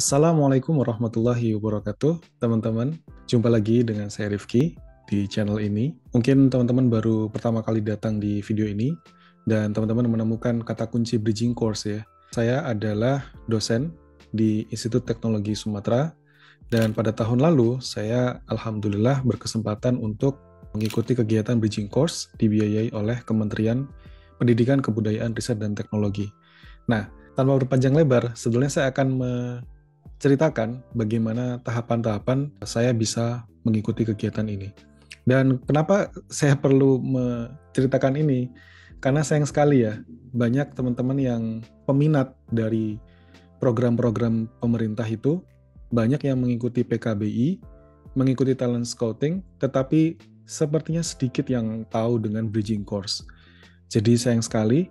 Assalamualaikum warahmatullahi wabarakatuh, teman-teman. Jumpa lagi dengan saya Rifki di channel ini. Mungkin teman-teman baru pertama kali datang di video ini, dan teman-teman menemukan kata kunci bridging course ya. Saya adalah dosen di Institut Teknologi Sumatera, dan pada tahun lalu saya alhamdulillah berkesempatan untuk mengikuti kegiatan bridging course dibiayai oleh Kementerian Pendidikan, Kebudayaan, Riset, dan Teknologi. Nah, tanpa berpanjang lebar, sebetulnya saya akan ceritakan bagaimana tahapan-tahapan saya bisa mengikuti kegiatan ini. Dan kenapa saya perlu menceritakan ini? Karena sayang sekali ya, banyak teman-teman yang peminat dari program-program pemerintah itu, banyak yang mengikuti PKBI, mengikuti talent scouting, tetapi sepertinya sedikit yang tahu dengan bridging course. Jadi sayang sekali.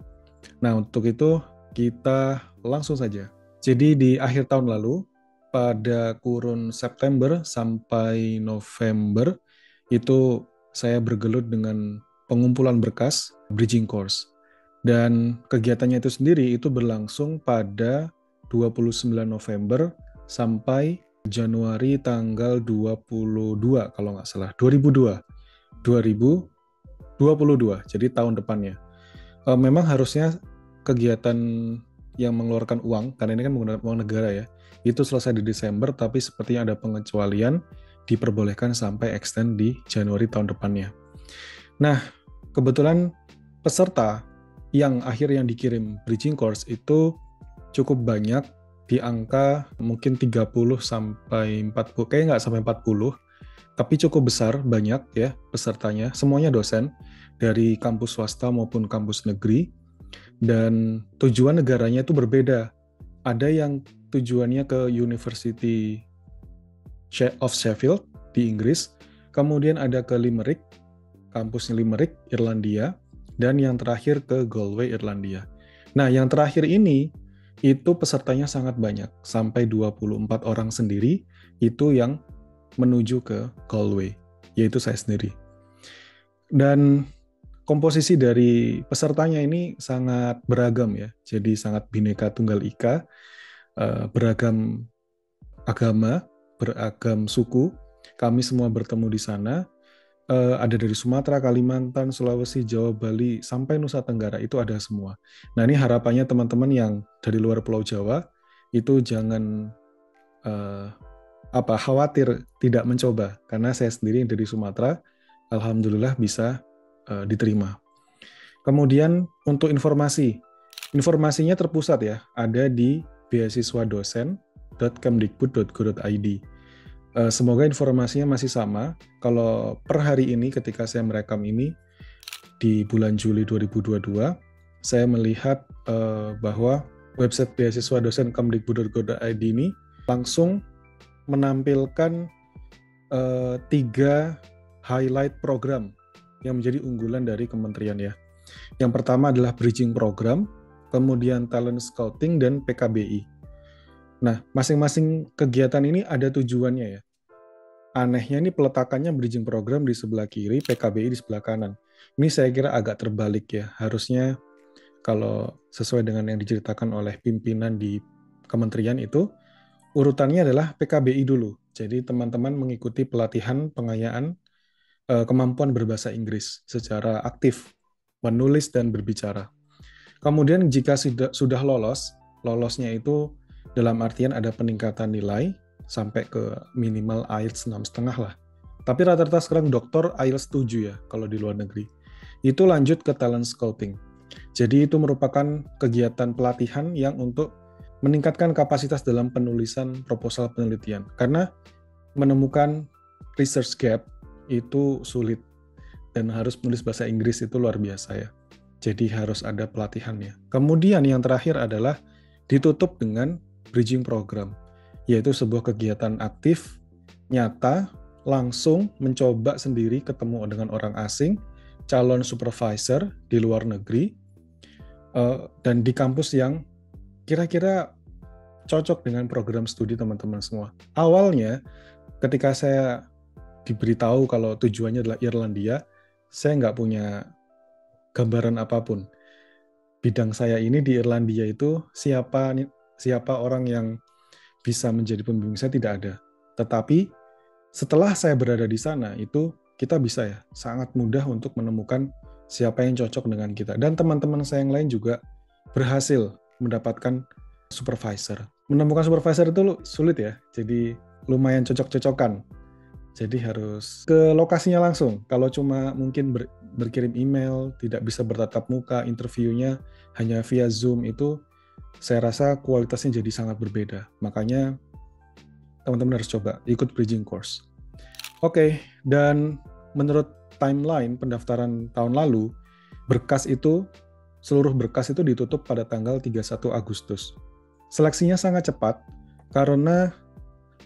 Nah, untuk itu kita langsung saja. Jadi di akhir tahun lalu, pada kurun September sampai November, itu saya bergelut dengan pengumpulan berkas bridging course. Dan kegiatannya itu sendiri itu berlangsung pada 29 November sampai Januari tanggal 22 kalau nggak salah, 2022, jadi tahun depannya. Memang harusnya kegiatan yang mengeluarkan uang, karena ini kan menggunakan uang negara ya, itu selesai di Desember, tapi sepertinya ada pengecualian, diperbolehkan sampai extend di Januari tahun depannya. Nah, kebetulan peserta yang dikirim bridging course itu cukup banyak, di angka mungkin 30 sampai 40, kayaknya nggak sampai 40, tapi cukup besar, banyak ya pesertanya, semuanya dosen, dari kampus swasta maupun kampus negeri, dan tujuan negaranya itu berbeda. Ada yang tujuannya ke University of Sheffield di Inggris, kemudian ada ke Limerick, kampusnya Limerick, Irlandia, dan yang terakhir ke Galway, Irlandia. Nah, yang terakhir ini, itu pesertanya sangat banyak, sampai 24 orang sendiri, itu yang menuju ke Galway, yaitu saya sendiri. Dan komposisi dari pesertanya ini sangat beragam ya, jadi sangat bineka tunggal ika, beragam agama, beragam suku. Kami semua bertemu di sana. Ada dari Sumatera, Kalimantan, Sulawesi, Jawa, Bali, sampai Nusa Tenggara, itu ada semua. Nah, ini harapannya teman-teman yang dari luar Pulau Jawa itu jangan khawatir tidak mencoba, karena saya sendiri yang dari Sumatera, alhamdulillah bisa diterima. Kemudian untuk informasinya terpusat ya, ada di beasiswadosen.kemdikbud.go.id. Semoga informasinya masih sama. Kalau per hari ini ketika saya merekam ini di bulan Juli 2022, saya melihat bahwa website beasiswadosen.kemdikbud.go.id ini langsung menampilkan 3 highlight program yang menjadi unggulan dari kementerian ya. Yang pertama adalah bridging program, kemudian talent scouting, dan PKBI. Nah, masing-masing kegiatan ini ada tujuannya ya. Anehnya ini peletakannya bridging program di sebelah kiri, PKBI di sebelah kanan. Ini saya kira agak terbalik ya. Harusnya kalau sesuai dengan yang diceritakan oleh pimpinan di kementerian itu, urutannya adalah PKBI dulu. Jadi teman-teman mengikuti pelatihan pengayaan kemampuan berbahasa Inggris secara aktif, menulis dan berbicara. Kemudian jika sudah lolosnya itu dalam artian ada peningkatan nilai sampai ke minimal IELTS 6,5 lah. Tapi rata-rata sekarang doktor IELTS 7 ya kalau di luar negeri. Itu lanjut ke talent scouting. Jadi itu merupakan kegiatan pelatihan yang untuk meningkatkan kapasitas dalam penulisan proposal penelitian. Karena menemukan research gap itu sulit, dan harus menulis bahasa Inggris itu luar biasa ya. Jadi harus ada pelatihannya. Kemudian yang terakhir adalah ditutup dengan bridging program, yaitu sebuah kegiatan aktif, nyata, langsung mencoba sendiri ketemu dengan orang asing, calon supervisor di luar negeri, dan di kampus yang kira-kira cocok dengan program studi teman-teman semua. Awalnya, ketika saya diberitahu kalau tujuannya adalah Irlandia, saya nggak punya gambaran apapun. Bidang saya ini di Irlandia itu siapa orang yang bisa menjadi pembimbing saya, tidak ada. Tetapi setelah saya berada di sana, itu kita bisa ya sangat mudah untuk menemukan siapa yang cocok dengan kita. Dan teman-teman saya yang lain juga berhasil mendapatkan supervisor. Menemukan supervisor itu sulit ya, jadi lumayan cocok-cocokan. Jadi harus ke lokasinya langsung. Kalau cuma mungkin berkirim email, tidak bisa bertatap muka, interviewnya hanya via Zoom, itu saya rasa kualitasnya jadi sangat berbeda. Makanya teman-teman harus coba ikut bridging course. Oke, dan menurut timeline pendaftaran tahun lalu, seluruh berkas itu ditutup pada tanggal 31 Agustus. Seleksinya sangat cepat karena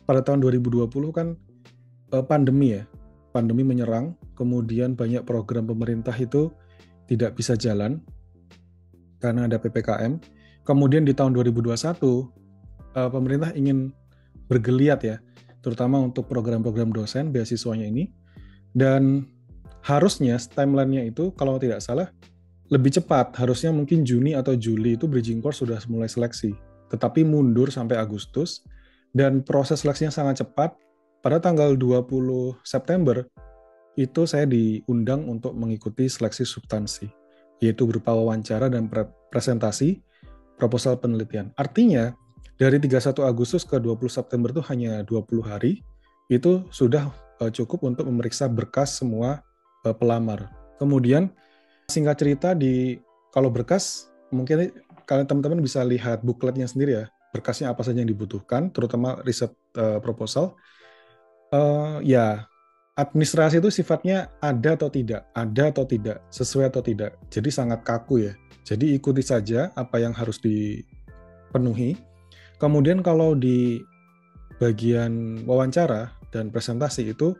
pada tahun 2020 kan pandemi ya, pandemi menyerang, kemudian banyak program pemerintah itu tidak bisa jalan karena ada PPKM. Kemudian di tahun 2021, pemerintah ingin bergeliat ya, terutama untuk program-program dosen, beasiswanya ini, dan harusnya timeline-nya itu kalau tidak salah lebih cepat, harusnya mungkin Juni atau Juli itu bridging course sudah mulai seleksi, tetapi mundur sampai Agustus, dan proses seleksinya sangat cepat. Pada tanggal 20 September, itu saya diundang untuk mengikuti seleksi substansi, yaitu berupa wawancara dan presentasi proposal penelitian. Artinya, dari 31 Agustus ke 20 September itu hanya 20 hari, itu sudah cukup untuk memeriksa berkas semua pelamar. Kemudian, singkat cerita, kalau berkas, mungkin kalian teman-teman bisa lihat bukletnya sendiri ya, berkasnya apa saja yang dibutuhkan, terutama riset proposal. Ya, administrasi itu sifatnya ada atau tidak, sesuai atau tidak. Jadi sangat kaku ya. Jadi ikuti saja apa yang harus dipenuhi. Kemudian kalau di bagian wawancara dan presentasi itu,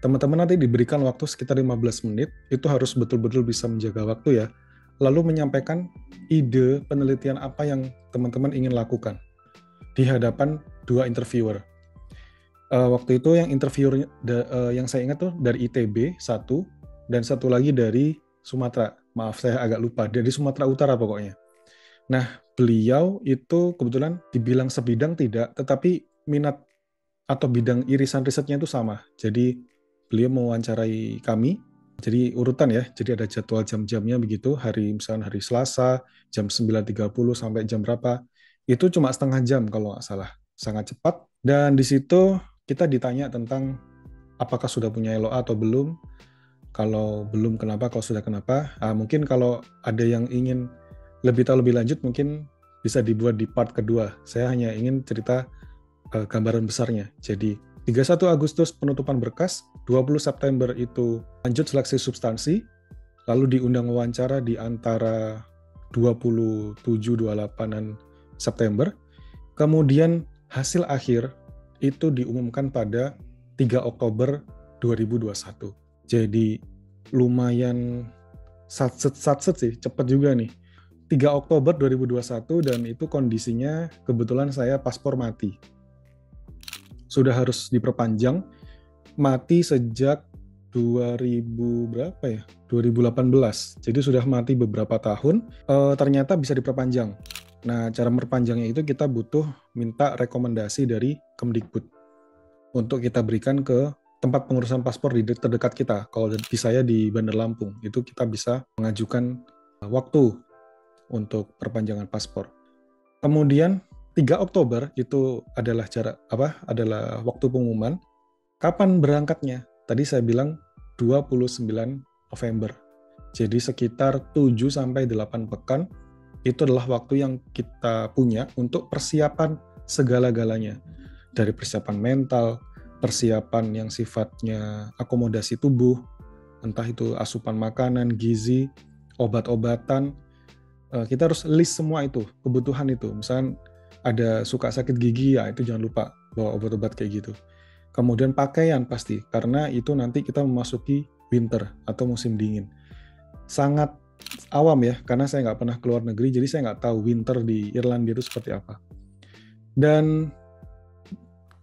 teman-teman nanti diberikan waktu sekitar 15 menit, itu harus betul-betul bisa menjaga waktu ya. Lalu menyampaikan ide penelitian apa yang teman-teman ingin lakukan di hadapan dua interviewer. Waktu itu yang interviewer yang saya ingat tuh dari ITB satu, dan satu lagi dari Sumatera. Maaf, saya agak lupa. Dari Sumatera Utara pokoknya. Nah, beliau itu kebetulan dibilang sebidang tidak, tetapi minat atau bidang irisan risetnya itu sama. Jadi beliau mewawancarai kami. Jadi urutan ya, jadi ada jadwal jam-jamnya begitu. Misalnya hari Selasa, jam 9.30 sampai jam berapa. Itu cuma setengah jam kalau nggak salah. Sangat cepat. Dan di situ kita ditanya tentang apakah sudah punya LOA atau belum. Kalau belum kenapa, kalau sudah kenapa. Mungkin kalau ada yang ingin lebih tahu lebih lanjut, mungkin bisa dibuat di part kedua. Saya hanya ingin cerita gambaran besarnya. Jadi 31 Agustus penutupan berkas, 20 September itu lanjut seleksi substansi, lalu diundang wawancara di antara 27-28 September. Kemudian hasil akhir itu diumumkan pada 3 Oktober 2021. Jadi lumayan satset sih, cepat juga nih. 3 Oktober 2021 dan itu kondisinya kebetulan saya paspor mati. Sudah harus diperpanjang, mati sejak 2018. Jadi sudah mati beberapa tahun, ternyata bisa diperpanjang. Nah, cara memperpanjangnya itu kita butuh minta rekomendasi dari Kemdikbud untuk kita berikan ke tempat pengurusan paspor di terdekat kita. Kalau di saya di Bandar Lampung, itu kita bisa mengajukan waktu untuk perpanjangan paspor. Kemudian 3 Oktober itu adalah adalah waktu pengumuman. Kapan berangkatnya? Tadi saya bilang 29 November. Jadi sekitar 7-8 pekan itu adalah waktu yang kita punya untuk persiapan segala-galanya. Dari persiapan mental, persiapan yang sifatnya akomodasi tubuh, entah itu asupan makanan, gizi, obat-obatan. Kita harus list semua itu, kebutuhan itu. Misalnya ada suka sakit gigi, ya itu jangan lupa bawa obat-obat kayak gitu. Kemudian pakaian pasti, karena itu nanti kita memasuki winter atau musim dingin. Sangat awam ya, karena saya nggak pernah keluar negeri, jadi saya nggak tahu winter di Irlandia itu seperti apa. Dan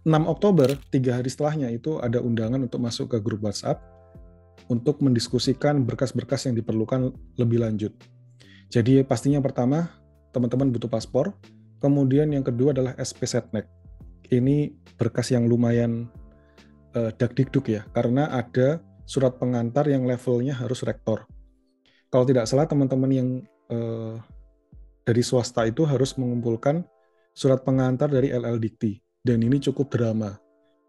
6 Oktober, 3 hari setelahnya itu ada undangan untuk masuk ke grup WhatsApp untuk mendiskusikan berkas-berkas yang diperlukan lebih lanjut. Jadi pastinya pertama, teman-teman butuh paspor, kemudian yang kedua adalah SP Setnek. ini berkas yang lumayan dakdikduk ya, karena ada surat pengantar yang levelnya harus rektor. Kalau tidak salah teman-teman yang dari swasta itu harus mengumpulkan surat pengantar dari LL Dikti, dan ini cukup drama,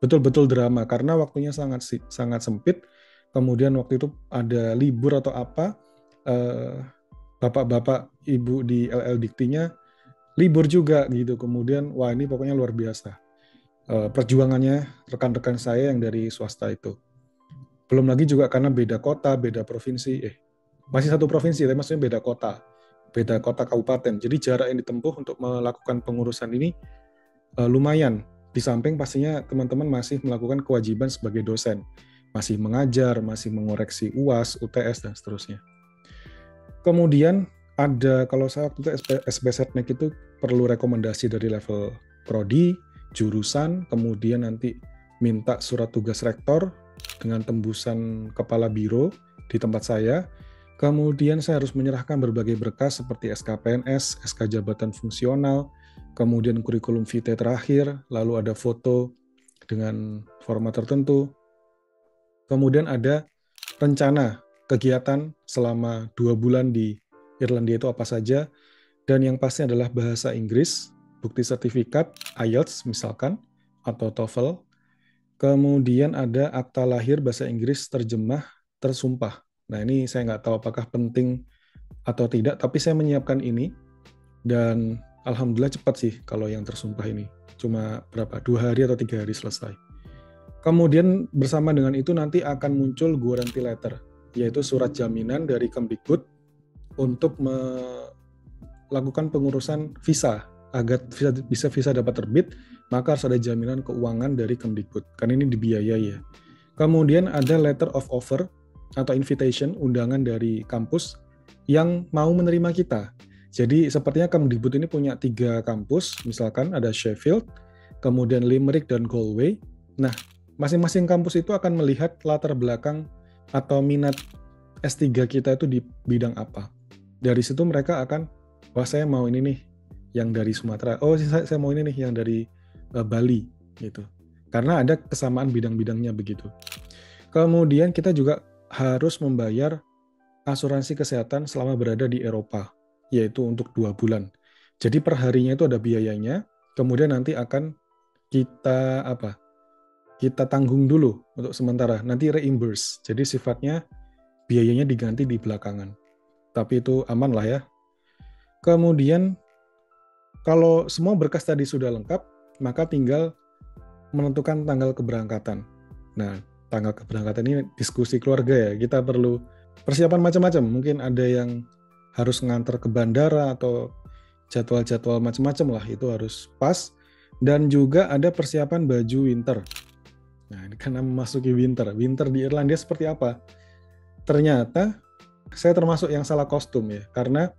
betul-betul drama karena waktunya sangat sempit. Kemudian waktu itu ada libur atau apa, bapak-bapak ibu di LL Diktinya libur juga gitu. Kemudian wah ini pokoknya luar biasa perjuangannya rekan-rekan saya yang dari swasta itu. Belum lagi juga karena beda kota, beda provinsi, masih satu provinsi tapi maksudnya beda kota kabupaten. Jadi jarak yang ditempuh untuk melakukan pengurusan ini lumayan. Di samping pastinya teman-teman masih melakukan kewajiban sebagai dosen, masih mengajar, masih mengoreksi UAS, UTS dan seterusnya. Kemudian ada, kalau saya waktu itu SBSetnek itu perlu rekomendasi dari level prodi, jurusan, kemudian nanti minta surat tugas rektor dengan tembusan kepala biro di tempat saya. Kemudian saya harus menyerahkan berbagai berkas seperti SKPNS, SK jabatan fungsional, kemudian kurikulum vitae terakhir, lalu ada foto dengan format tertentu. Kemudian ada rencana kegiatan selama 2 bulan di Irlandia itu apa saja, dan yang pasti adalah bahasa Inggris, bukti sertifikat, IELTS misalkan, atau TOEFL. Kemudian ada akta lahir bahasa Inggris terjemah tersumpah. Nah ini saya nggak tahu apakah penting atau tidak, tapi saya menyiapkan ini, dan alhamdulillah cepat sih kalau yang tersumpah ini. Cuma 2 hari atau 3 hari selesai. Kemudian bersama dengan itu nanti akan muncul guarantee letter, yaitu surat jaminan dari Kemdikbud untuk melakukan pengurusan visa. Agar visa dapat terbit, maka harus ada jaminan keuangan dari Kemdikbud, kan ini dibiayai ya. Kemudian ada letter of offer atau invitation, undangan dari kampus yang mau menerima kita. Jadi sepertinya Kemdikbud ini punya 3 kampus, misalkan ada Sheffield, kemudian Limerick dan Galway. Nah, masing-masing kampus itu akan melihat latar belakang atau minat S3 kita itu di bidang apa. Dari situ mereka akan, wah saya mau ini nih yang dari Sumatera, oh saya mau ini nih yang dari Bali gitu. Karena ada kesamaan bidang-bidangnya begitu. Kemudian kita juga harus membayar asuransi kesehatan selama berada di Eropa, yaitu untuk 2 bulan. Jadi per harinya itu ada biayanya, kemudian nanti akan kita tanggung dulu untuk sementara, nanti reimburse. Jadi sifatnya biayanya diganti di belakangan. Tapi itu aman lah ya. Kemudian kalau semua berkas tadi sudah lengkap, maka tinggal menentukan tanggal keberangkatan. Nah, tanggal keberangkatan ini diskusi keluarga ya. Kita perlu persiapan macam-macam. Mungkin ada yang harus ngantar ke bandara atau jadwal-jadwal macam-macam lah. Itu harus pas. Dan juga ada persiapan baju winter. Nah, ini karena memasuki winter. Winter di Irlandia seperti apa? Ternyata saya termasuk yang salah kostum ya. Karena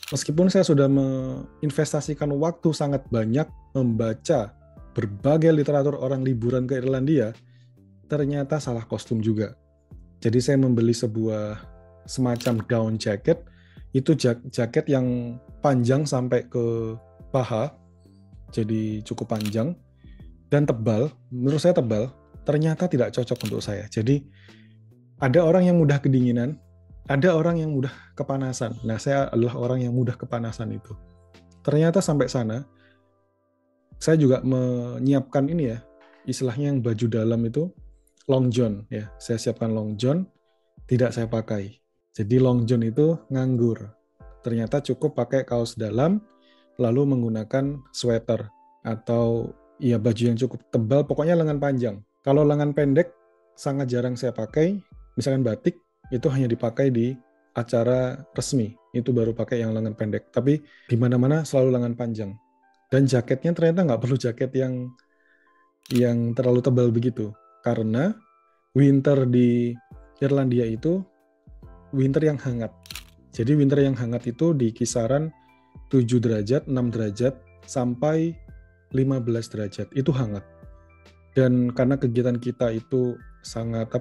meskipun saya sudah menginvestasikan waktu sangat banyak membaca berbagai literatur orang liburan ke Irlandia, ternyata salah kostum juga. Jadi saya membeli sebuah semacam down jacket, itu jaket yang panjang sampai ke paha, jadi cukup panjang dan tebal. Menurut saya tebal, ternyata tidak cocok untuk saya. Jadi ada orang yang mudah kedinginan, ada orang yang mudah kepanasan. Nah, saya adalah orang yang mudah kepanasan itu. Ternyata sampai sana, saya juga menyiapkan ini ya, istilahnya yang baju dalam itu long john ya. Saya siapkan long john, tidak saya pakai. Jadi long john itu nganggur. Ternyata cukup pakai kaos dalam, lalu menggunakan sweater atau ya baju yang cukup tebal, pokoknya lengan panjang. Kalau lengan pendek sangat jarang saya pakai, misalkan batik itu hanya dipakai di acara resmi, itu baru pakai yang lengan pendek. Tapi di mana-mana selalu lengan panjang. Dan jaketnya ternyata nggak perlu jaket yang terlalu tebal begitu, karena winter di Irlandia itu winter yang hangat. Jadi winter yang hangat itu di kisaran 7 derajat, 6 derajat, sampai 15 derajat. Itu hangat. Dan karena kegiatan kita itu sangat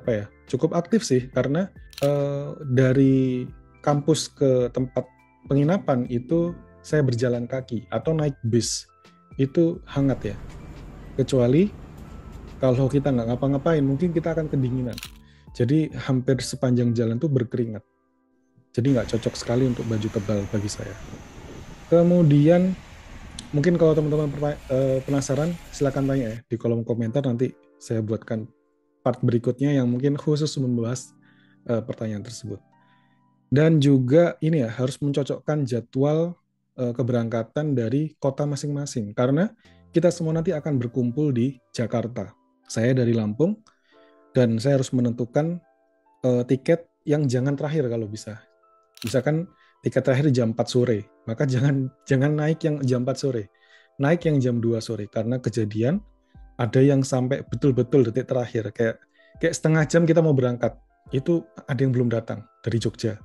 cukup aktif sih, karena dari kampus ke tempat penginapan itu saya berjalan kaki atau naik bis. Itu hangat ya. Kecuali kalau kita nggak ngapa-ngapain, mungkin kita akan kedinginan. Jadi hampir sepanjang jalan tuh berkeringat. Jadi nggak cocok sekali untuk baju tebal bagi saya. Kemudian mungkin kalau teman-teman penasaran, silakan tanya ya di kolom komentar, nanti saya buatkan part berikutnya yang mungkin khusus membahas pertanyaan tersebut. Dan juga ini ya, harus mencocokkan jadwal keberangkatan dari kota masing-masing. Karena kita semua nanti akan berkumpul di Jakarta. Saya dari Lampung, dan saya harus menentukan tiket yang jangan terakhir kalau bisa. Misalkan tiket terakhir jam 4 sore, maka jangan naik yang jam 4 sore. Naik yang jam 2 sore, karena kejadian ada yang sampai betul-betul detik terakhir. Kayak setengah jam kita mau berangkat, itu ada yang belum datang dari Jogja.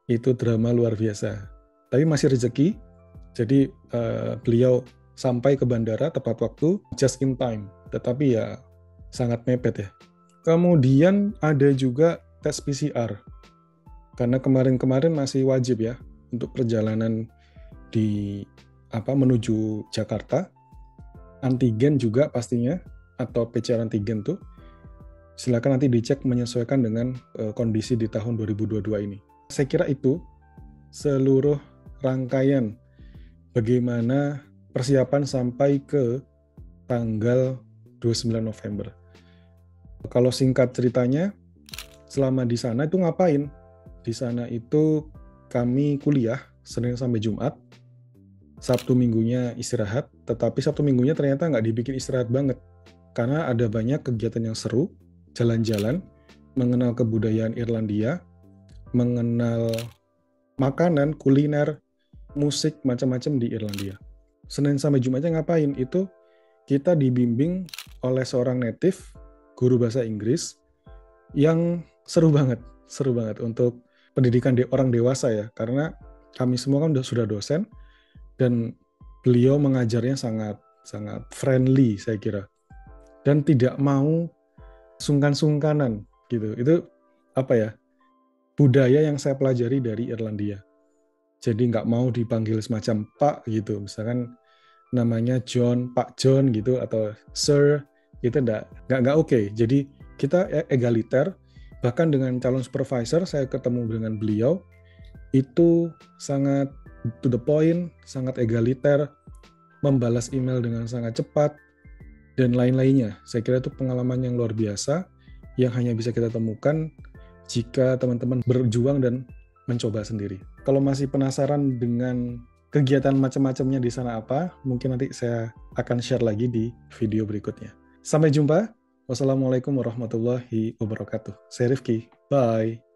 Itu drama luar biasa. Tapi masih rezeki, jadi beliau sampai ke bandara tepat waktu, just in time. Tetapi ya sangat mepet ya. Kemudian ada juga tes PCR. Karena kemarin-kemarin masih wajib ya untuk perjalanan menuju Jakarta. Antigen juga pastinya, atau PCR antigen tuh silakan nanti dicek menyesuaikan dengan kondisi di tahun 2022 ini. Saya kira itu seluruh rangkaian bagaimana persiapan sampai ke tanggal 29 November. Kalau singkat ceritanya, selama di sana itu ngapain? Di sana itu kami kuliah Senin sampai Jumat, Sabtu Minggunya istirahat, tetapi Sabtu Minggunya ternyata nggak dibikin istirahat banget, karena ada banyak kegiatan yang seru, jalan-jalan, mengenal kebudayaan Irlandia, mengenal makanan, kuliner, musik, macam-macam di Irlandia. Senin sampai Jumatnya ngapain? Itu kita dibimbing oleh seorang native, guru bahasa Inggris, yang seru banget untuk pendidikan orang dewasa ya, karena kami semua kan sudah dosen, dan beliau mengajarnya sangat friendly saya kira, dan tidak mau sungkan-sungkanan gitu. Itu budaya yang saya pelajari dari Irlandia. Jadi nggak mau dipanggil semacam Pak gitu, misalkan namanya John, Pak John gitu, atau Sir, itu nggak oke. Jadi kita egaliter. Bahkan dengan calon supervisor, saya ketemu dengan beliau, itu sangat to the point, sangat egaliter, membalas email dengan sangat cepat, dan lain-lainnya. Saya kira itu pengalaman yang luar biasa, yang hanya bisa kita temukan jika teman-teman berjuang dan mencoba sendiri. Kalau masih penasaran dengan kegiatan macam-macamnya di sana apa, mungkin nanti saya akan share lagi di video berikutnya. Sampai jumpa. Wassalamualaikum warahmatullahi wabarakatuh. Saya Rifki. Bye.